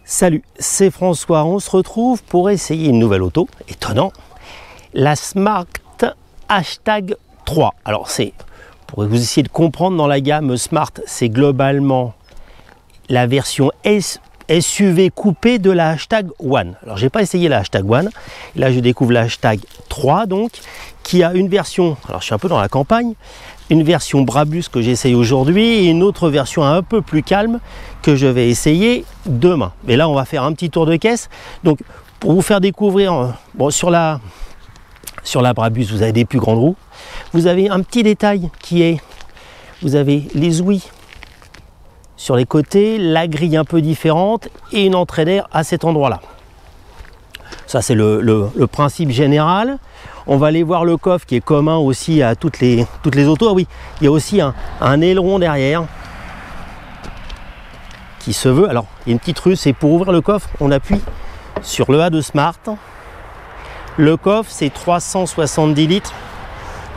Salut, c'est François, on se retrouve pour essayer une nouvelle auto, étonnant, la Smart Hashtag 3. Alors c'est, pour vous essayer de comprendre, dans la gamme Smart, c'est globalement la version SUV coupée de la Hashtag One. Alors j'ai pas essayé la Hashtag One, là je découvre la Hashtag 3 donc, qui a une version, alors je suis un peu dans la campagne, une version Brabus que j'essaye aujourd'hui et une autre version un peu plus calme que je vais essayer demain. Mais là on va faire un petit tour de caisse. Donc pour vous faire découvrir, bon, sur la Brabus vous avez des plus grandes roues. Vous avez un petit détail qui est, vous avez les ouïes sur les côtés, la grille un peu différente et une entrée d'air à cet endroit là. Ça c'est le principe général. On va aller voir le coffre qui est commun aussi à toutes les autos. Ah oui, il y a aussi un aileron derrière qui se veut. Alors, il y a une petite rue, c'est pour ouvrir le coffre, on appuie sur le A de Smart. Le coffre, c'est 370 litres.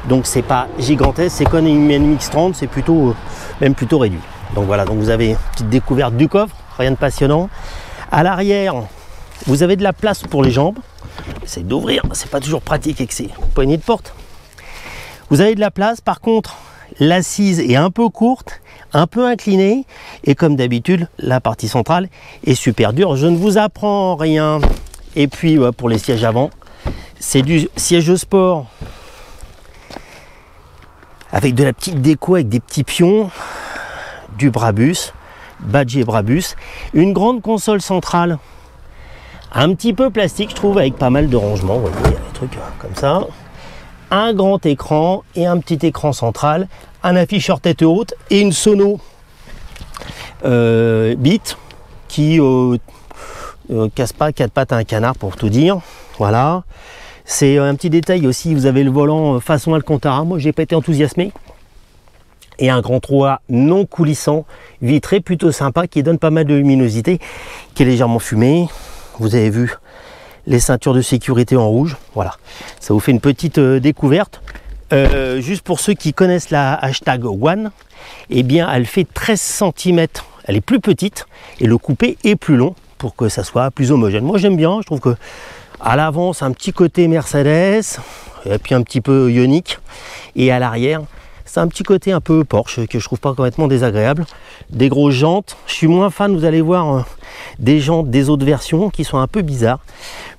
Donc, c'est pas gigantesque. C'est comme une MX-30, c'est plutôt, même plutôt réduit. Donc voilà, donc vous avez une petite découverte du coffre, rien de passionnant. À l'arrière, vous avez de la place pour les jambes. Essayez d'ouvrir, c'est pas toujours pratique avec ces poignées de porte. Vous avez de la place, par contre, l'assise est un peu courte, un peu inclinée, et comme d'habitude, la partie centrale est super dure. Je ne vous apprends rien. Et puis, pour les sièges avant, c'est du siège de sport avec de la petite déco, avec des petits pions, du Brabus, badgé Brabus, une grande console centrale. Un petit peu plastique, je trouve, avec pas mal de rangements. Vous voyez, il y a des trucs comme ça. Un grand écran et un petit écran central. Un afficheur tête haute et une sono Beat qui casse pas quatre pattes à un canard pour tout dire. Voilà. C'est un petit détail aussi. Vous avez le volant façon Alcantara. Moi, j'ai pas été enthousiasmé. Et un grand toit non coulissant, vitré, plutôt sympa, qui donne pas mal de luminosité, qui est légèrement fumé. Vous avez vu les ceintures de sécurité en rouge, voilà, ça vous fait une petite découverte. Juste pour ceux qui connaissent la Hashtag One, eh bien elle fait 13 cm, elle est plus petite et le coupé est plus long pour que ça soit plus homogène. Moi j'aime bien, je trouve que à l'avant c'est un petit côté Mercedes et puis un petit peu ionique, et à l'arrière c'est un petit côté un peu Porsche que je trouve pas complètement désagréable. Des grosses jantes. Je suis moins fan, vous allez voir, des jantes des autres versions qui sont un peu bizarres.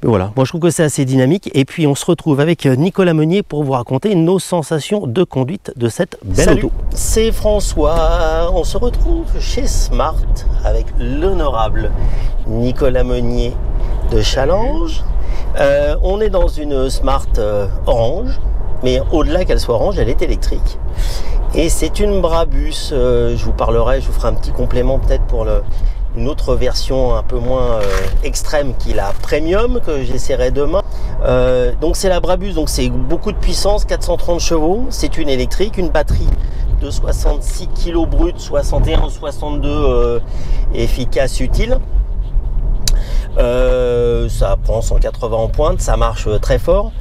Mais voilà, moi je trouve que c'est assez dynamique. Et puis on se retrouve avec Nicolas Meunier pour vous raconter nos sensations de conduite de cette belle auto. C'est François. On se retrouve chez Smart avec l'honorable Nicolas Meunier de Challenge. On est dans une Smart orange. Mais au-delà qu'elle soit orange, elle est électrique. Et c'est une Brabus, je vous parlerai, je vous ferai un petit complément peut-être pour une autre version un peu moins extrême qui est la Premium, que j'essaierai demain. Donc c'est la Brabus, donc c'est beaucoup de puissance, 430 chevaux. C'est une électrique, une batterie de 66 kg brut, 61, 62 efficace, utile. Ça prend 180 en pointe, ça marche très fort.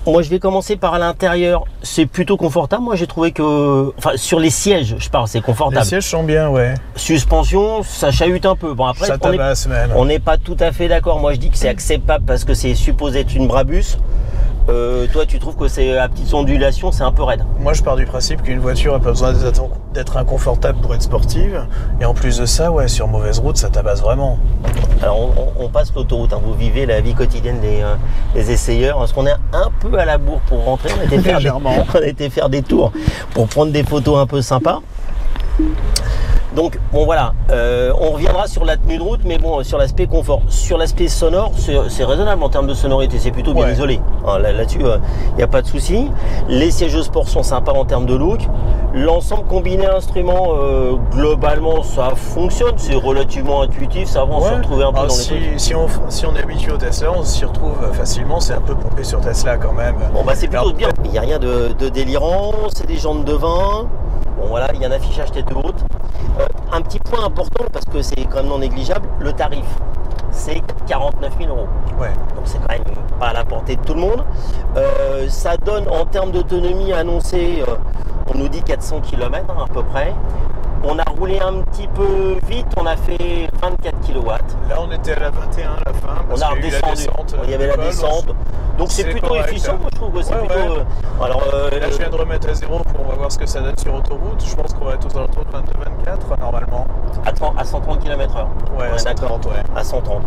Moi, je vais commencer par l'intérieur. C'est plutôt confortable. Moi, j'ai trouvé que, enfin, sur les sièges, je parle, c'est confortable. Les sièges sont bien, ouais. Suspension, ça chahute un peu. Bon, après, ça tabasse même. On n'est pas tout à fait d'accord. Moi, je dis que c'est acceptable parce que c'est supposé être une Brabus. Toi, tu trouves que c'est à petites ondulations, c'est un peu raide? Moi, je pars du principe qu'une voiture n'a pas besoin d'être inconfortable pour être sportive. Et en plus de ça, ouais, sur mauvaise route, ça tabasse vraiment. Alors, on passe l'autoroute. Hein. Vous vivez la vie quotidienne des essayeurs. Parce qu'on est un peu à la bourre pour rentrer. On a été faire des tours pour prendre des photos un peu sympas. Donc bon voilà, on reviendra sur la tenue de route, mais bon, sur l'aspect confort. Sur l'aspect sonore, c'est raisonnable en termes de sonorité, c'est plutôt bien isolé. Hein, là-dessus, il n'y a pas de souci. Les sièges de sport sont sympas en termes de look. L'ensemble combiné instruments, globalement, ça fonctionne, c'est relativement intuitif, ça va, on se retrouve un peu dans les trucs. Si on est habitué au Tesla, on s'y retrouve facilement, c'est un peu pompé sur Tesla quand même. Bon bah c'est plutôt bien, il n'y a rien de délirant, c'est des jantes de vin. Bon voilà, il y a un affichage tête haute. Un petit point important, parce que c'est quand même non négligeable, le tarif. C'est 49 000 €. Ouais. Donc c'est quand même pas à la portée de tout le monde. Ça donne en termes d'autonomie annoncée, on nous dit 400 km à peu près. On a roulé un petit peu vite, on a fait 24 kW. Là, on était à la 21 à la fin. On a redescendu. Il y avait la descente. Donc c'est plutôt correct, efficient, moi je trouve que c'est plutôt. Alors, là, je viens de remettre à 0 on va voir ce que ça donne sur autoroute. Je pense qu'on va être aux alentours de 22-24 normalement. À 130 km/h. Ouais, à 130, ouais. À 130.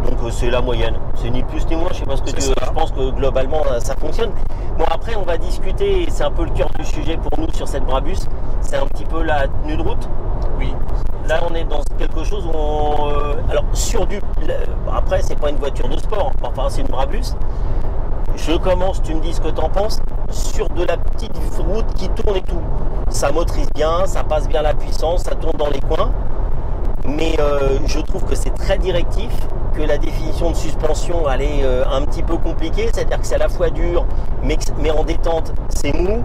Donc c'est la moyenne. C'est ni plus ni moins. Je sais pas ce que tu veux. Je pense que globalement ça fonctionne. Bon, après on va discuter, c'est un peu le cœur du sujet pour nous sur cette Brabus. C'est un petit peu la tenue de route. Oui. Là on est dans quelque chose où on. Alors sur du. Après c'est pas une voiture de sport. Enfin c'est une Brabus. Je commence, tu me dis ce que tu en penses, sur de la petite route qui tourne et tout. Ça motorise bien, ça passe bien la puissance, ça tourne dans les coins. Mais je trouve que c'est très directif, que la définition de suspension elle est un petit peu compliquée. C'est-à-dire que c'est à la fois dur, mais en détente, c'est mou.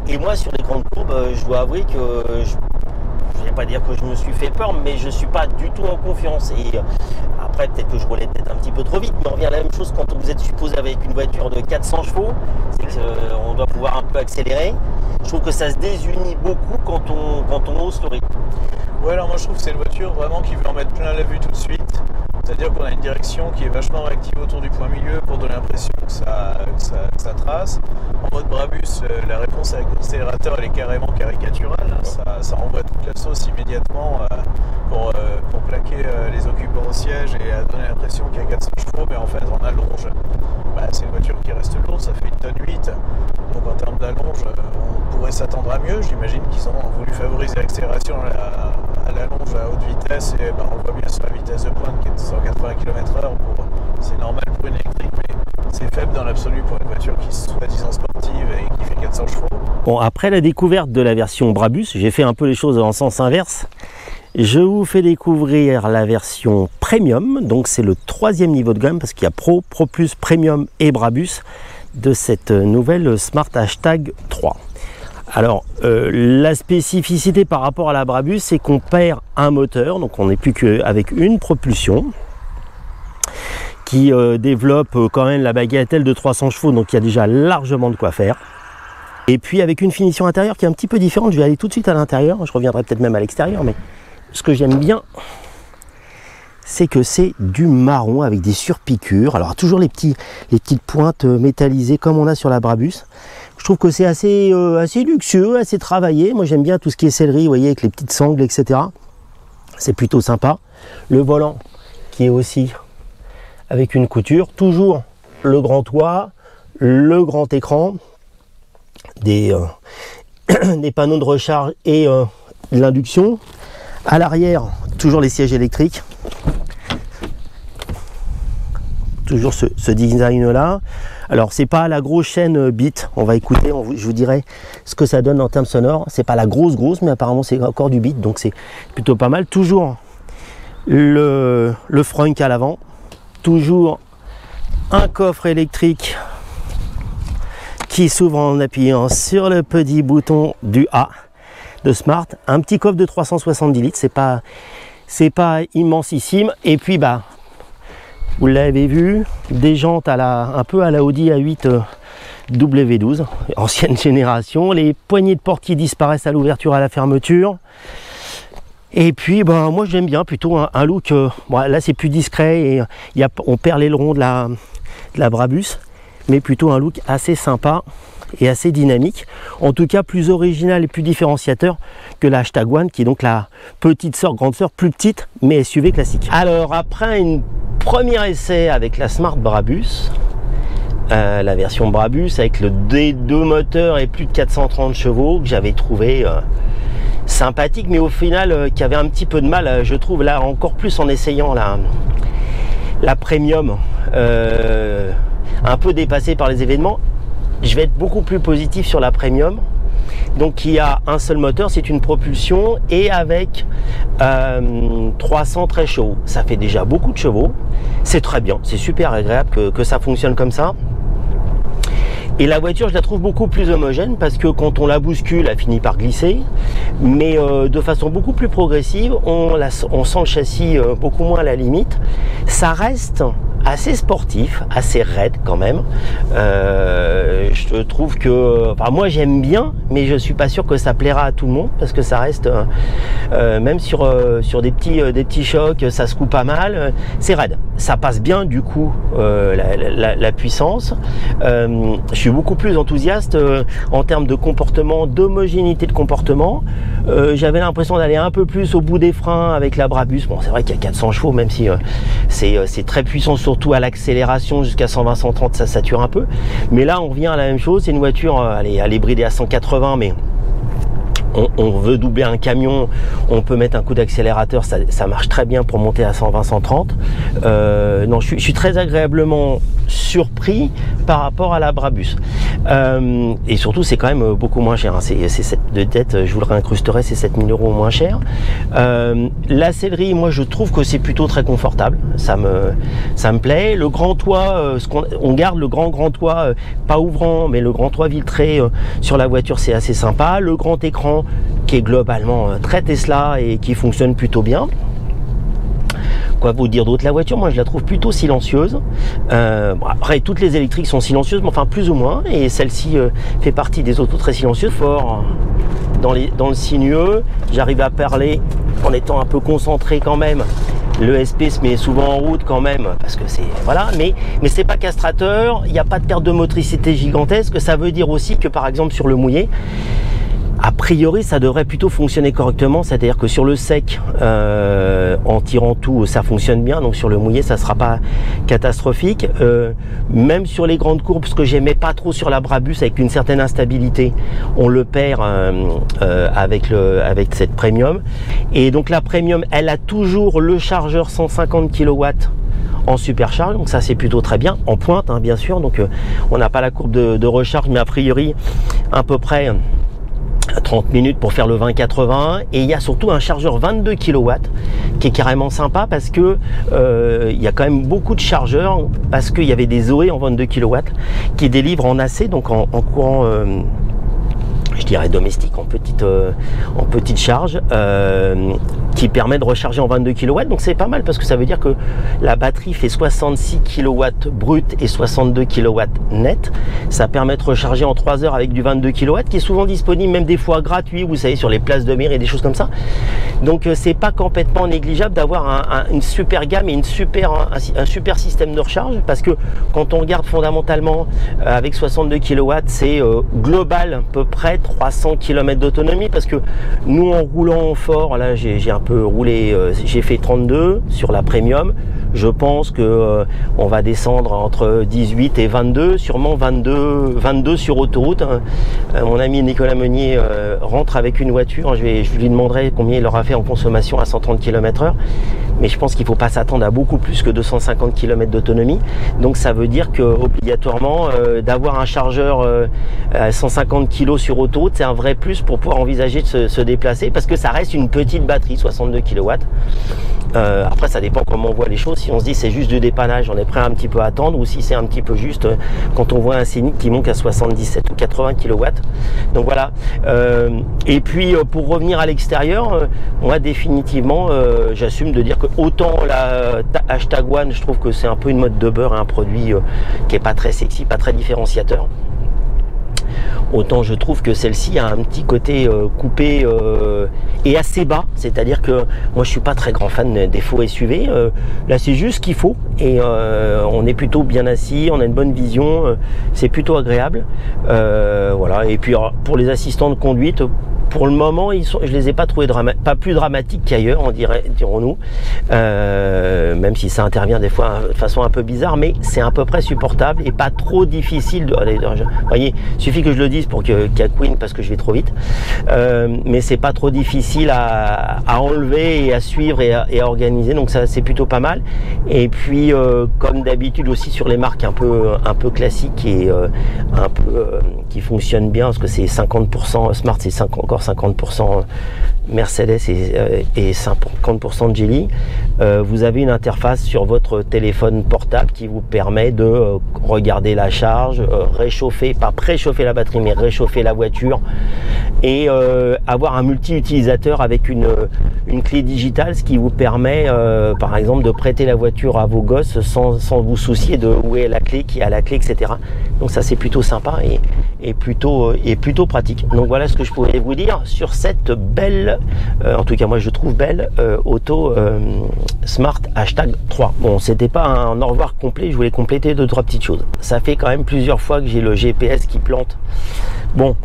Et moi, sur les grandes courbes, je dois avouer que je ne vais pas dire que je me suis fait peur, mais je ne suis pas du tout en confiance. Et après, peut-être que je roulais peut-être un petit peu trop vite, mais on revient à la même chose quand vous êtes supposé avec une voiture de 400 chevaux, c'est qu'on doit pouvoir un peu accélérer. Je trouve que ça se désunit beaucoup quand on hausse le rythme. Ouais, alors moi je trouve que c'est une voiture vraiment qui veut en mettre plein la vue tout de suite. C'est-à-dire qu'on a une direction qui est vachement réactive autour du point milieu pour donner l'impression que ça trace. En mode Brabus, la réponse avec l'accélérateur elle est carrément caricaturale. Ça envoie toute la sauce immédiatement pour plaquer les occupants au siège et donner l'impression qu'il y a 400 chevaux, mais en fait en allonge, c'est une voiture qui reste lourde, ça fait 1,8 tonnes. Donc en termes d'allonge, on pourrait s'attendre à mieux. J'imagine qu'ils ont voulu favoriser l'accélération à l'allonge à haute vitesse et on voit bien sur la vitesse de pointe qui est de 180 km/h. C'est normal pour une électrique, mais c'est faible dans l'absolu pour une voiture qui est soi-disant sportive et qui fait 400 chevaux. Bon, après la découverte de la version Brabus, j'ai fait un peu les choses en sens inverse. Je vous fais découvrir la version Premium, donc c'est le 3e niveau de gamme parce qu'il y a Pro, Pro Plus, Premium et Brabus de cette nouvelle Smart Hashtag 3. Alors la spécificité par rapport à la Brabus, c'est qu'on perd un moteur, donc on n'est plus qu'avec une propulsion qui développe quand même la bagatelle de 300 chevaux, donc il y a déjà largement de quoi faire. Et puis avec une finition intérieure qui est un petit peu différente, je vais aller tout de suite à l'intérieur, je reviendrai peut-être même à l'extérieur, mais ce que j'aime bien, c'est que c'est du marron avec des surpiqûres. Alors toujours les petites pointes métallisées comme on a sur la Brabus. Je trouve que c'est assez luxueux, assez travaillé. Moi j'aime bien tout ce qui est sellerie, vous voyez, avec les petites sangles, etc. C'est plutôt sympa. Le volant qui est aussi avec une couture. Toujours le grand toit, le grand écran, des panneaux de recharge et l'induction. À l'arrière, toujours les sièges électriques. Toujours ce design là. Alors c'est pas la grosse chaîne Beat, on va écouter, je vous dirai ce que ça donne en termes sonores. C'est pas la grosse, mais apparemment c'est encore du Beat, donc c'est plutôt pas mal. Toujours le frunk à l'avant, toujours un coffre électrique qui s'ouvre en appuyant sur le petit bouton du A de Smart. Un petit coffre de 370 litres, c'est pas immensissime. Et puis vous l'avez vu, des jantes un peu à la Audi A8 W12, ancienne génération, les poignées de porte qui disparaissent à l'ouverture, à la fermeture. Et puis moi j'aime bien plutôt un look, là c'est plus discret et on perd l'aileron de la Brabus, mais plutôt un look assez sympa et assez dynamique, en tout cas plus original et plus différenciateur que la Hashtag One, qui est donc la petite sœur, grande sœur, plus petite, mais SUV classique. Alors après une premier essai avec la Smart Brabus, la version Brabus avec le D2 moteur et plus de 430 chevaux, que j'avais trouvé sympathique, mais au final qui avait un petit peu de mal, je trouve, là encore plus en essayant la Premium, un peu dépassée par les événements. Je vais être beaucoup plus positif sur la Premium, donc qui a un seul moteur, c'est une propulsion et avec 313 chevaux. Ça fait déjà beaucoup de chevaux, c'est très bien, c'est super agréable que ça fonctionne comme ça. Et la voiture, je la trouve beaucoup plus homogène parce que quand on la bouscule, elle finit par glisser, mais de façon beaucoup plus progressive, on sent le châssis beaucoup moins à la limite. Ça reste assez sportif, assez raide quand même. Je trouve que, enfin, moi j'aime bien, mais je suis pas sûr que ça plaira à tout le monde parce que ça reste, même sur des petits chocs, ça se coupe pas mal. C'est raide, ça passe bien du coup la puissance. Je suis beaucoup plus enthousiaste en termes de comportement, d'homogénéité de comportement. J'avais l'impression d'aller un peu plus au bout des freins avec la Brabus. Bon, c'est vrai qu'il y a 400 chevaux, même si c'est très puissant, surtout à l'accélération jusqu'à 120-130, ça sature un peu. Mais là, on revient à la même chose. C'est une voiture, elle est bridée à 180, mais on veut doubler un camion, on peut mettre un coup d'accélérateur, ça marche très bien pour monter à 120-130. Non, je suis très agréablement surpris par rapport à la Brabus. Et surtout, c'est quand même beaucoup moins cher. Hein. De tête, je vous le réincrusterai, c'est 7 000 € moins cher. La sellerie, moi, je trouve que c'est plutôt très confortable. Ça me plaît. Le grand toit, on garde le grand toit, pas ouvrant, mais le grand toit vitré sur la voiture, c'est assez sympa. Le grand écran qui est globalement très Tesla et qui fonctionne plutôt bien. Quoi vous dire d'autre? La voiture, moi je la trouve plutôt silencieuse. Après, toutes les électriques sont silencieuses, mais enfin plus ou moins, et celle-ci fait partie des autos très silencieuses. Fort dans le sinueux, j'arrive à parler en étant un peu concentré quand même. Le SP se met souvent en route quand même, parce que c'est, voilà, mais c'est pas castrateur, il n'y a pas de perte de motricité gigantesque. Ça veut dire aussi que par exemple sur le mouillé, a priori, ça devrait plutôt fonctionner correctement, c'est-à-dire que sur le sec, en tirant tout, ça fonctionne bien, donc sur le mouillé, ça ne sera pas catastrophique. Même sur les grandes courbes, ce que j'aimais pas trop sur la Brabus, avec une certaine instabilité, on le perd avec cette Premium. Et donc la Premium, elle a toujours le chargeur 150 kW en supercharge, donc ça c'est plutôt très bien, en pointe hein, bien sûr, donc on n'a pas la courbe de recharge, mais a priori, à peu près 30 minutes pour faire le 20-80, et il y a surtout un chargeur 22 kW qui est carrément sympa parce que il y a quand même beaucoup de chargeurs, parce qu'il y avait des Zoé en 22 kW qui délivrent en AC, donc en courant je dirais domestique, en petite charge, qui permet de recharger en 22 kW. Donc c'est pas mal parce que ça veut dire que la batterie fait 66 kW brut et 62 kW net. Ça permet de recharger en 3 heures avec du 22 kW qui est souvent disponible, même des fois gratuit, vous savez, sur les places de mairie et des choses comme ça. Donc c'est pas complètement négligeable d'avoir une super gamme et un super système de recharge, parce que quand on regarde fondamentalement avec 62 kW, c'est global à peu près 300 km d'autonomie, parce que nous en roulant fort, là j'ai un peu roulé, j'ai fait 32 sur la Premium. Je pense que on va descendre entre 18 et 22, sûrement 22 sur autoroute. Mon ami Nicolas Meunier rentre avec une voiture, je lui demanderai combien il aura fait en consommation à 130 km/h, mais je pense qu'il ne faut pas s'attendre à beaucoup plus que 250 km d'autonomie. Donc ça veut dire que obligatoirement d'avoir un chargeur à 150 kg sur autoroute, c'est un vrai plus pour pouvoir envisager de se déplacer, parce que ça reste une petite batterie, 62 kW. Après ça dépend comment on voit les choses. Si on se dit c'est juste du dépannage, on est prêt un petit peu à attendre, ou si c'est un petit peu juste quand on voit un Scénic qui monte à 77 ou 80 kW. Donc voilà. Et puis pour revenir à l'extérieur, moi définitivement j'assume de dire que autant la Hashtag One, je trouve que c'est un peu une mode de beurre, un produit qui est pas très sexy, pas très différenciateur. Autant je trouve que celle-ci a un petit côté coupé et assez bas, c'est-à-dire que moi je suis pas très grand fan des faux SUV, là c'est juste ce qu'il faut, et on est plutôt bien assis, on a une bonne vision, c'est plutôt agréable, voilà. Et puis pour les assistants de conduite, pour le moment, je les ai pas trouvés pas plus dramatiques qu'ailleurs, dirons-nous, même si ça intervient des fois de façon un peu bizarre, mais c'est à peu près supportable et pas trop difficile. Vous voyez, il suffit que je le dise pour qu'il y a Queen, parce que je vais trop vite, mais c'est pas trop difficile à enlever et à suivre et à organiser, donc ça c'est plutôt pas mal. Et puis comme d'habitude aussi sur les marques un peu classiques et qui fonctionnent bien, parce que c'est 50%, Smart c'est encore 50% Mercedes et 50% de Geely, vous avez une interface sur votre téléphone portable qui vous permet de regarder la charge, réchauffer, pas préchauffer la batterie, mais réchauffer la voiture, et avoir un multi-utilisateur avec une clé digitale, ce qui vous permet par exemple de prêter la voiture à vos gosses sans vous soucier de où est la clé, qui a la clé, etc. Donc ça, c'est plutôt sympa et plutôt pratique. Donc voilà ce que je pourrais vous dire sur cette belle, en tout cas moi je trouve belle, auto Smart hashtag 3. Bon, c'était pas un au revoir complet, je voulais compléter 2-3 petites choses. Ça fait quand même plusieurs fois que j'ai le GPS qui plante. Bon,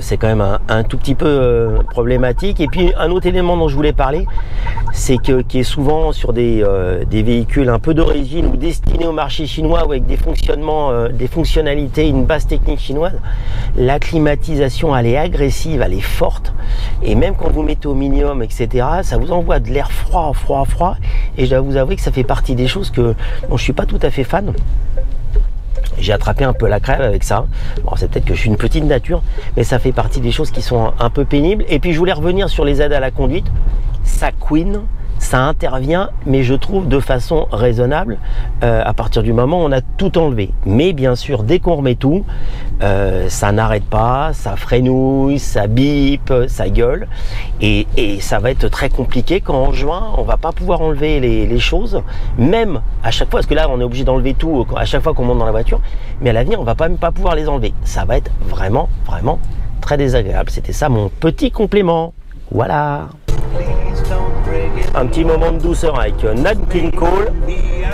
c'est quand même un tout petit peu problématique. Et puis un autre élément dont je voulais parler, c'est que qui est souvent sur des véhicules un peu d'origine ou destinés au marché chinois ou avec des fonctionnements, des fonctionnalités, une base technique chinoise, la climatisation elle est agressive, elle est forte, et même quand vous mettez au minimum, etc., ça vous envoie de l'air froid, et je dois vous avouer que ça fait partie des choses dont je suis pas tout à fait fan. J'ai attrapé un peu la crève avec ça. Bon, c'est peut-être que je suis une petite nature, mais ça fait partie des choses qui sont un peu pénibles. Et puis je voulais revenir sur les aides à la conduite. Ça couine, ça intervient, mais je trouve de façon raisonnable à partir du moment où on a tout enlevé. Mais bien sûr, dès qu'on remet tout, ça n'arrête pas, ça freinouille, ça bip, ça gueule, et ça va être très compliqué quand en juin on va pas pouvoir enlever les choses, même à chaque fois, parce que là on est obligé d'enlever tout à chaque fois qu'on monte dans la voiture, mais à l'avenir on va même pas pouvoir les enlever. Ça va être vraiment très désagréable. C'était ça mon petit complément. Voilà. Un petit moment de douceur avec Nat King Cole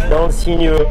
dans le signeux.